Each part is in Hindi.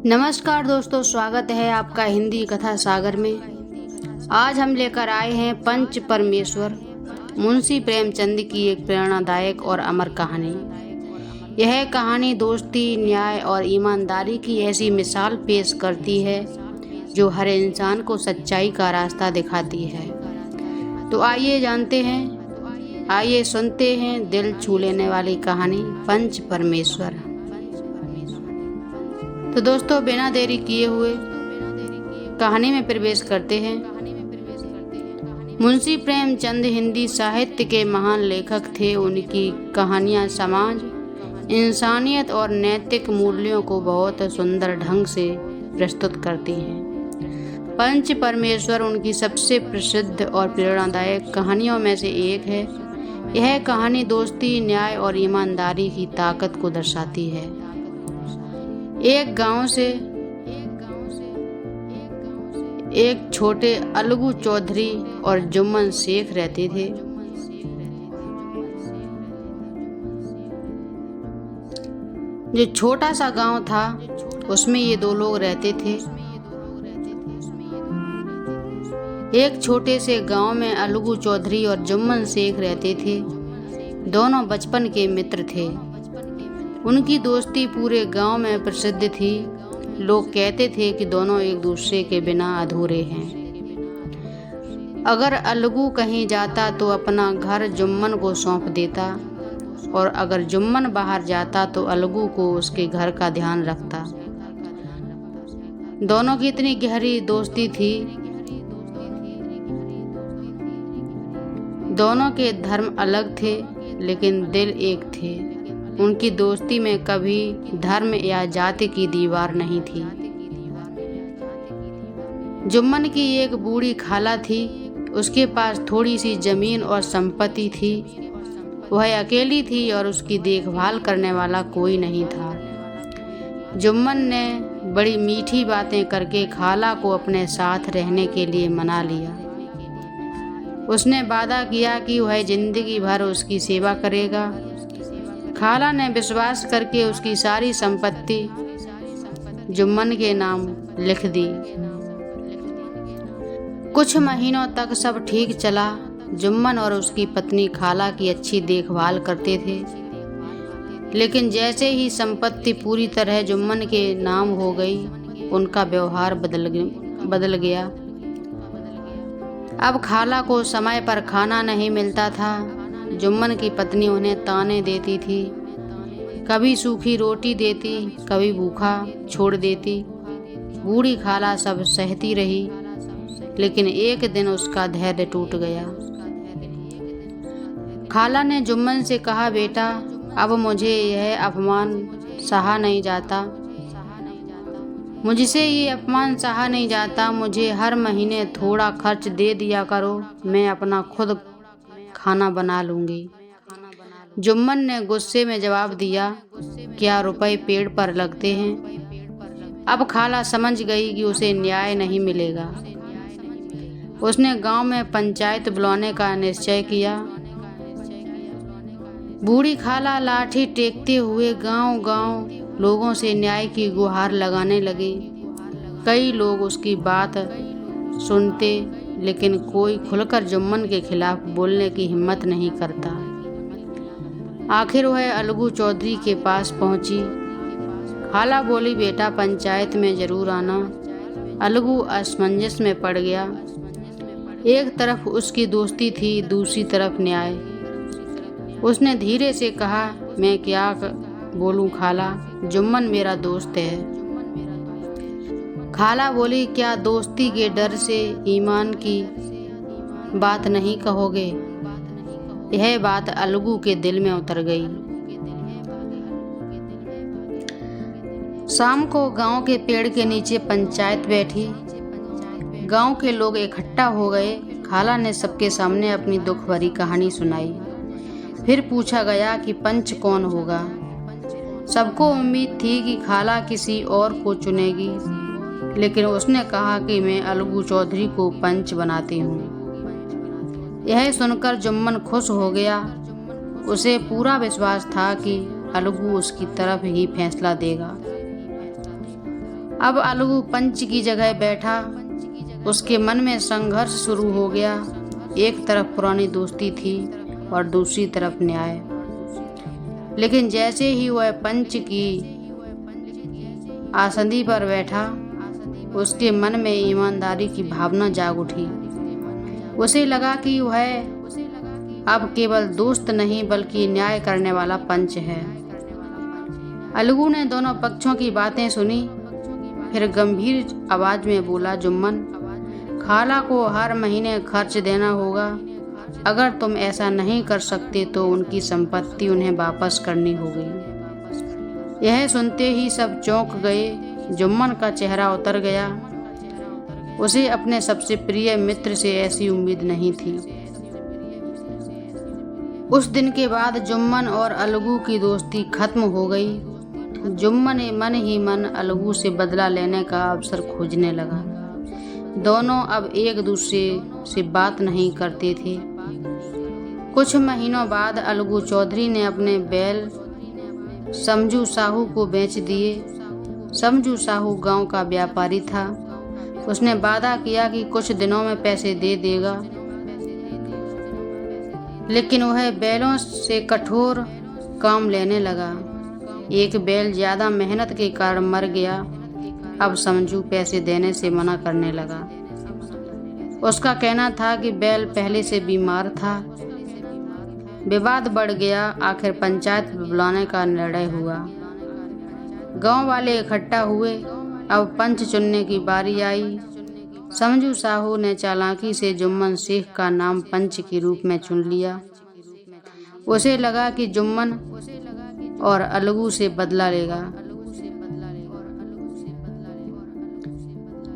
नमस्कार दोस्तों, स्वागत है आपका हिंदी कथा सागर में। आज हम लेकर आए हैं पंच परमेश्वर मुंशी प्रेमचंद की एक प्रेरणादायक और अमर कहानी। यह कहानी दोस्ती, न्याय और ईमानदारी की ऐसी मिसाल पेश करती है जो हर इंसान को सच्चाई का रास्ता दिखाती है। तो आइए सुनते हैं दिल छू लेने वाली कहानी पंच परमेश्वर। तो दोस्तों, बिना देरी किए हुए कहानी में प्रवेश करते हैं। मुंशी प्रेमचंद हिंदी साहित्य के महान लेखक थे। उनकी कहानियाँ समाज, इंसानियत और नैतिक मूल्यों को बहुत सुंदर ढंग से प्रस्तुत करती हैं। पंच परमेश्वर उनकी सबसे प्रसिद्ध और प्रेरणादायक कहानियों में से एक है। यह कहानी दोस्ती, न्याय और ईमानदारी की ताकत को दर्शाती है। एक गांव से एक छोटे अलगू चौधरी और जुम्मन शेख रहते थे। जो छोटा सा गांव था उसमें ये दो लोग रहते थे। एक छोटे से गांव में अलगू चौधरी और जुम्मन शेख रहते थे। दोनों बचपन के मित्र थे। उनकी दोस्ती पूरे गांव में प्रसिद्ध थी। लोग कहते थे कि दोनों एक दूसरे के बिना अधूरे हैं। अगर अलगू कहीं जाता तो अपना घर जुम्मन को सौंप देता, और अगर जुम्मन बाहर जाता तो अलगू को उसके घर का ध्यान रखता। दोनों की इतनी गहरी दोस्ती थी। दोनों के धर्म अलग थे लेकिन दिल एक थे। उनकी दोस्ती में कभी धर्म या जाति की दीवार नहीं थी। जुम्मन की एक बूढ़ी खाला थी। उसके पास थोड़ी सी जमीन और संपत्ति थी। वह अकेली थी और उसकी देखभाल करने वाला कोई नहीं था। जुम्मन ने बड़ी मीठी बातें करके खाला को अपने साथ रहने के लिए मना लिया। उसने वादा किया कि वह जिंदगी भर उसकी सेवा करेगा। खाला ने विश्वास करके उसकी सारी संपत्ति जुम्मन के नाम लिख दी। कुछ महीनों तक सब ठीक चला। जुम्मन और उसकी पत्नी खाला की अच्छी देखभाल करते थे। लेकिन जैसे ही संपत्ति पूरी तरह जुम्मन के नाम हो गई, उनका व्यवहार बदल गया। अब खाला को समय पर खाना नहीं मिलता था। जुम्मन की पत्नी उन्हें ताने देती थी। कभी सूखी रोटी देती, कभी भूखा छोड़ देती। बूढ़ी खाला सब सहती रही, लेकिन एक दिन उसका धैर्य टूट गया। खाला ने जुम्मन से कहा, बेटा, अब मुझे यह अपमान सहा नहीं जाता। मुझसे ये अपमान सहा नहीं जाता। मुझे हर महीने थोड़ा खर्च दे दिया करो। मैं अपना खुद खाना बना लूंगी। जुम्मन ने गुस्से में जवाब दिया, क्या रुपए पेड़ पर लगते हैं? अब खाला समझ गई कि उसे न्याय नहीं मिलेगा। उसने गांव में पंचायत बुलाने का निश्चय किया। बूढ़ी खाला लाठी टेकते हुए गांव-गांव लोगों से न्याय की गुहार लगाने लगी। कई लोग उसकी बात सुनते, लेकिन कोई खुलकर जुम्मन के खिलाफ बोलने की हिम्मत नहीं करता। आखिर वह अलगू चौधरी के पास पहुंची। खाला बोली, बेटा, पंचायत में जरूर आना। अलगू असमंजस में पड़ गया। एक तरफ उसकी दोस्ती थी, दूसरी तरफ न्याय। उसने धीरे से कहा, मैं क्या बोलूं खाला, जुम्मन मेरा दोस्त है। खाला बोली, क्या दोस्ती के डर से ईमान की बात नहीं कहोगे? यह बात अलगू के दिल में उतर गई। शाम को गांव के पेड़ के नीचे पंचायत बैठी। गांव के लोग इकट्ठा हो गए। खाला ने सबके सामने अपनी दुख भरी कहानी सुनाई। फिर पूछा गया कि पंच कौन होगा। सबको उम्मीद थी कि खाला किसी और को चुनेगी, लेकिन उसने कहा कि मैं अलगू चौधरी को पंच बनाती हूँ। यह सुनकर जुम्मन खुश हो गया। उसे पूरा विश्वास था कि अलगू उसकी तरफ ही फैसला देगा। अब अलगू पंच की जगह बैठा। उसके मन में संघर्ष शुरू हो गया। एक तरफ पुरानी दोस्ती थी और दूसरी तरफ न्याय। लेकिन जैसे ही वह पंच की आसंदी पर बैठा, उसके मन में ईमानदारी की भावना जाग उठी। उसे लगा कि वह अब केवल दोस्त नहीं बल्कि न्याय करने वाला पंच है। अलगू ने दोनों पक्षों की बातें सुनी, फिर गंभीर आवाज में बोला, जुम्मन, खाला को हर महीने खर्च देना होगा। अगर तुम ऐसा नहीं कर सकते तो उनकी संपत्ति उन्हें वापस करनी होगी। यह सुनते ही सब चौंक गए। जुम्मन का चेहरा उतर गया। उसे अपने सबसे प्रिय मित्र से ऐसी उम्मीद नहीं थी। उस दिन के बाद जुम्मन और अलगू की दोस्ती खत्म हो गई। जुम्मन मन ही मन अलगू से बदला लेने का अवसर खोजने लगा। दोनों अब एक दूसरे से बात नहीं करते थे। कुछ महीनों बाद अलगू चौधरी ने अपने बैल समझू साहू को बेच दिए। समझू साहू गांव का व्यापारी था। उसने वादा किया कि कुछ दिनों में पैसे दे देगा, लेकिन वह बैलों से कठोर काम लेने लगा। एक बैल ज्यादा मेहनत के कारण मर गया। अब समझू पैसे देने से मना करने लगा। उसका कहना था कि बैल पहले से बीमार था। विवाद बढ़ गया। आखिर पंचायत बुलाने का निर्णय हुआ। गांव वाले इकट्ठा हुए। अब पंच चुनने की बारी आई। समझू साहू ने चालाकी से जुम्मन शेख का नाम पंच के रूप में चुन लिया। उसे लगा कि जुम्मन और अलगू से बदला लेगा।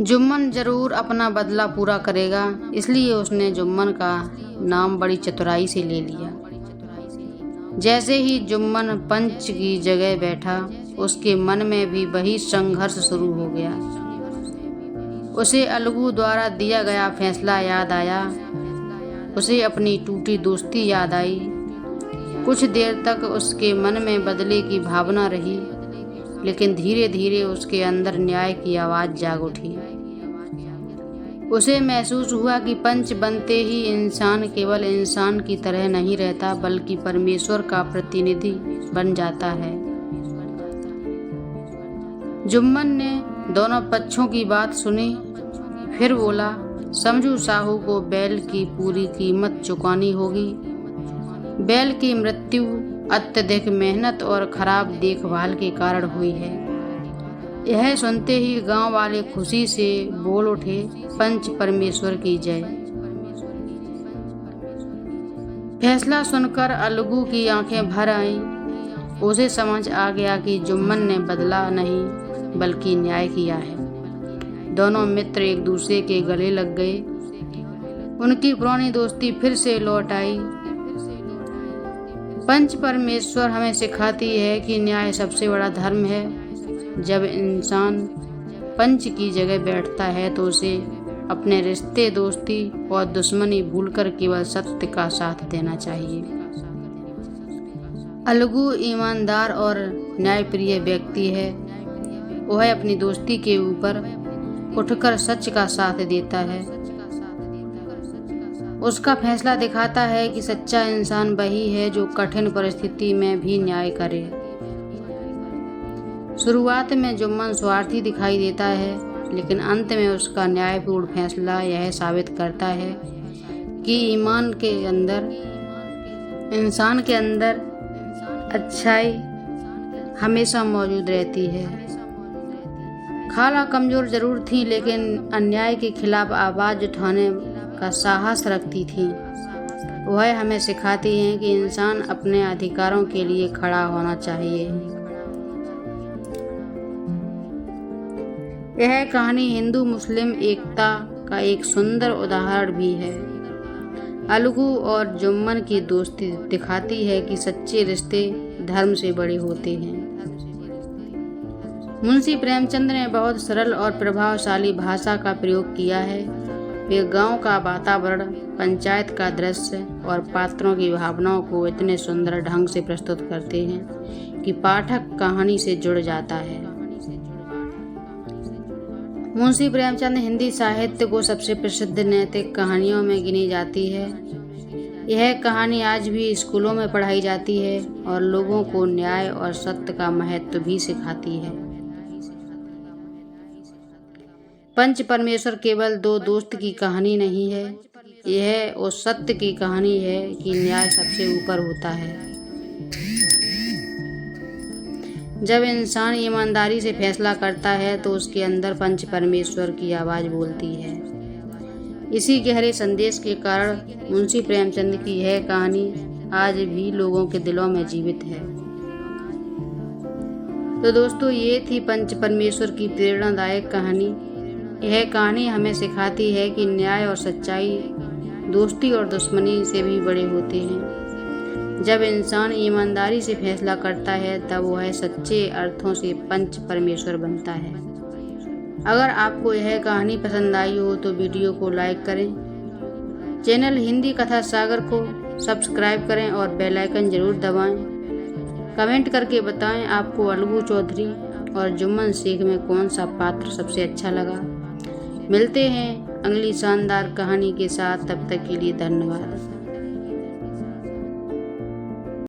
जुम्मन जरूर अपना बदला पूरा करेगा, इसलिए उसने जुम्मन का नाम बड़ी चतुराई से ले लिया। जैसे ही जुम्मन पंच की जगह बैठा, उसके मन में भी वही संघर्ष शुरू हो गया। उसे अलगू द्वारा दिया गया फैसला याद आया। उसे अपनी टूटी दोस्ती याद आई। कुछ देर तक उसके मन में बदले की भावना रही, लेकिन धीरे धीरे उसके अंदर न्याय की आवाज जाग उठी। उसे महसूस हुआ कि पंच बनते ही इंसान केवल इंसान की तरह नहीं रहता, बल्कि परमेश्वर का प्रतिनिधि बन जाता है। जुम्मन ने दोनों पक्षों की बात सुनी, फिर बोला, समझू साहू को बैल की पूरी कीमत चुकानी होगी। बैल की मृत्यु अत्यधिक मेहनत और खराब देखभाल के कारण हुई है। यह सुनते ही गांव वाले खुशी से बोल उठे, पंच परमेश्वर की जय। फैसला सुनकर अलगू की आंखें भर आईं। उसे समझ आ गया कि जुम्मन ने बदला नहीं बल्कि न्याय किया है। दोनों मित्र एक दूसरे के गले लग गए। उनकी पुरानी दोस्ती फिर से लौट आई। पंच परमेश्वर हमें सिखाती है कि न्याय सबसे बड़ा धर्म है। जब इंसान पंच की जगह बैठता है तो उसे अपने रिश्ते, दोस्ती और दुश्मनी भूलकर केवल सत्य का साथ देना चाहिए। अलगू ईमानदार और न्यायप्रिय व्यक्ति है। वह अपनी दोस्ती के ऊपर उठकर सच का साथ देता है। उसका फैसला दिखाता है कि सच्चा इंसान वही है जो कठिन परिस्थिति में भी न्याय करे। शुरुआत में जुम्मन स्वार्थी दिखाई देता है, लेकिन अंत में उसका न्यायपूर्ण फैसला यह साबित करता है कि इंसान के अंदर अच्छाई हमेशा मौजूद रहती है। खाला कमजोर जरूर थी, लेकिन अन्याय के खिलाफ आवाज उठाने का साहस रखती थी। वह हमें सिखाती हैं कि इंसान अपने अधिकारों के लिए खड़ा होना चाहिए। यह कहानी हिंदू मुस्लिम एकता का एक सुंदर उदाहरण भी है। अलगू और जुम्मन की दोस्ती दिखाती है कि सच्चे रिश्ते धर्म से बड़े होते हैं। मुंशी प्रेमचंद ने बहुत सरल और प्रभावशाली भाषा का प्रयोग किया है। वे गांव का वातावरण, पंचायत का दृश्य और पात्रों की भावनाओं को इतने सुंदर ढंग से प्रस्तुत करते हैं कि पाठक कहानी से जुड़ जाता है। मुंशी प्रेमचंद हिंदी साहित्य को सबसे प्रसिद्ध नैतिक कहानियों में गिनी जाती है। यह कहानी आज भी स्कूलों में पढ़ाई जाती है और लोगों को न्याय और सत्य का महत्व भी सिखाती है। पंच परमेश्वर केवल दो दोस्त की कहानी नहीं है, यह उस सत्य की कहानी है कि न्याय सबसे ऊपर होता है। जब इंसान ईमानदारी से फैसला करता है तो उसके अंदर पंच परमेश्वर की आवाज़ बोलती है। इसी गहरे संदेश के कारण मुंशी प्रेमचंद की यह कहानी आज भी लोगों के दिलों में जीवित है। तो दोस्तों, ये थी पंच परमेश्वर की प्रेरणादायक कहानी। यह कहानी हमें सिखाती है कि न्याय और सच्चाई दोस्ती और दुश्मनी से भी बड़े होते हैं। जब इंसान ईमानदारी से फैसला करता है तब वह सच्चे अर्थों से पंच परमेश्वर बनता है। अगर आपको यह कहानी पसंद आई हो तो वीडियो को लाइक करें, चैनल हिंदी कथा सागर को सब्सक्राइब करें और बेल आइकन जरूर दबाएं। कमेंट करके बताएं आपको अलगू चौधरी और जुम्मन शेख में कौन सा पात्र सबसे अच्छा लगा। मिलते हैं अगली शानदार कहानी के साथ, तब तक के लिए धन्यवाद।